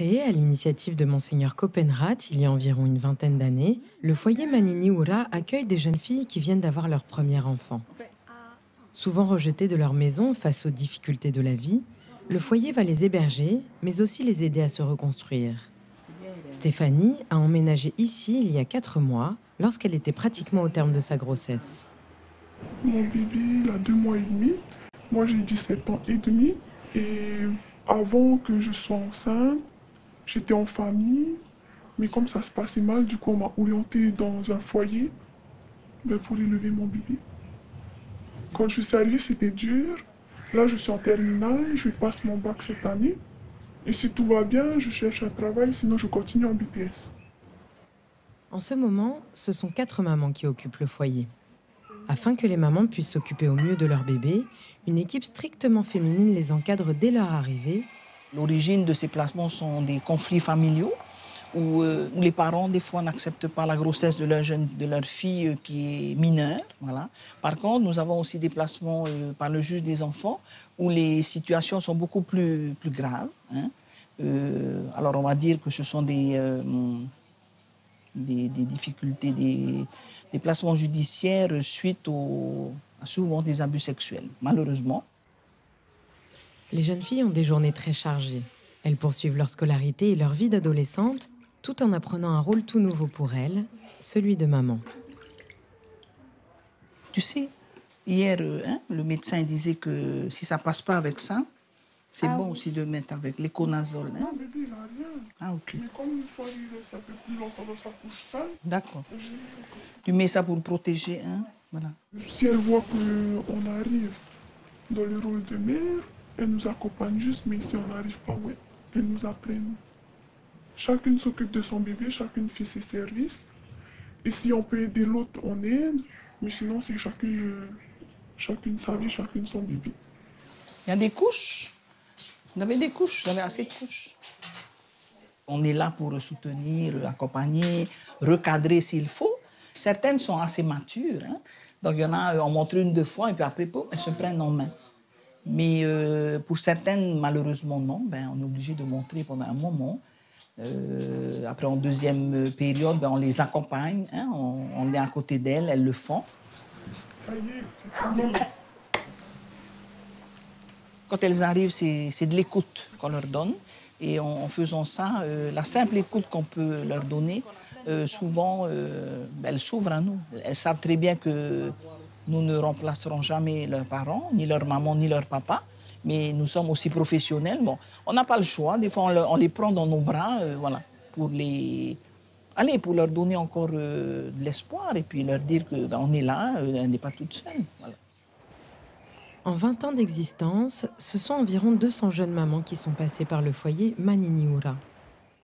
Créé à l'initiative de Monseigneur Copenrath il y a environ une vingtaine d'années, le foyer Manini-Ura accueille des jeunes filles qui viennent d'avoir leur premier enfant. Souvent rejetées de leur maison face aux difficultés de la vie, le foyer va les héberger, mais aussi les aider à se reconstruire. Stéphanie a emménagé ici il y a 4 mois, lorsqu'elle était pratiquement au terme de sa grossesse. Mon bébé, il a 2 mois et demi. Moi, j'ai 17 ans et demi. Et avant que je sois enceinte, j'étais en famille. Mais comme ça se passait mal, du coup, on m'a orientée dans un foyer pour élever mon bébé. Quand je suis arrivée, c'était dur. Là, je suis en terminale, je passe mon bac cette année. Et si tout va bien, je cherche un travail, sinon je continue en BTS. En ce moment, ce sont 4 mamans qui occupent le foyer. Afin que les mamans puissent s'occuper au mieux de leur bébé, une équipe strictement féminine les encadre dès leur arrivée. L'origine de ces placements sont des conflits familiaux où les parents, des fois, n'acceptent pas la grossesse de leur fille qui est mineure. Voilà. Par contre, nous avons aussi des placements par le juge des enfants où les situations sont beaucoup plus graves. Hein. Alors, on va dire que ce sont des difficultés, des placements judiciaires suite à souvent des abus sexuels, malheureusement. Les jeunes filles ont des journées très chargées. Elles poursuivent leur scolarité et leur vie d'adolescente, tout en apprenant un rôle tout nouveau pour elles, celui de maman. Tu sais, hier, le médecin disait que si ça ne passe pas avec ça, c'est bon aussi de mettre avec l'éconazole. Hein? Non, bébé, il n'a rien. Ah, ok. Mais comme une fois, il reste un peu plus longtemps dans sa couche sale. D'accord. Tu mets ça pour le protéger, hein? Voilà. Si elle voit qu'on arrive dans le rôle de mère, elle nous accompagne juste, mais si on n'arrive pas, ouais, elle nous apprenne. Chacune s'occupe de son bébé, chacune fait ses services. Et si on peut aider l'autre, on aide. Mais sinon, c'est chacune sa vie, chacune son bébé. Il y a des couches. Vous avez des couches, vous avez assez de couches. On est là pour soutenir, accompagner, recadrer s'il faut. Certaines sont assez matures. Hein? Donc, il y en a, on montre une, 2 fois, et puis après, elles se prennent en main. Mais pour certaines, malheureusement, non. On est obligé de montrer pendant un moment. Après, en deuxième période, on les accompagne. Hein? On est à côté d'elles, elles le font. Ça y est, c'est fini. Quand elles arrivent, c'est de l'écoute qu'on leur donne. Et en faisant ça, la simple écoute qu'on peut leur donner, souvent, elles s'ouvrent à nous. Elles savent très bien que nous ne remplacerons jamais leurs parents, ni leur maman, ni leur papa. Mais nous sommes aussi professionnels. Bon, on n'a pas le choix. Des fois, on les prend dans nos bras, voilà, pour leur donner encore de l'espoir et puis leur dire qu'on est là, elle n'est pas toute seule. Voilà. En 20 ans d'existence, ce sont environ 200 jeunes mamans qui sont passées par le foyer Manini-Ura.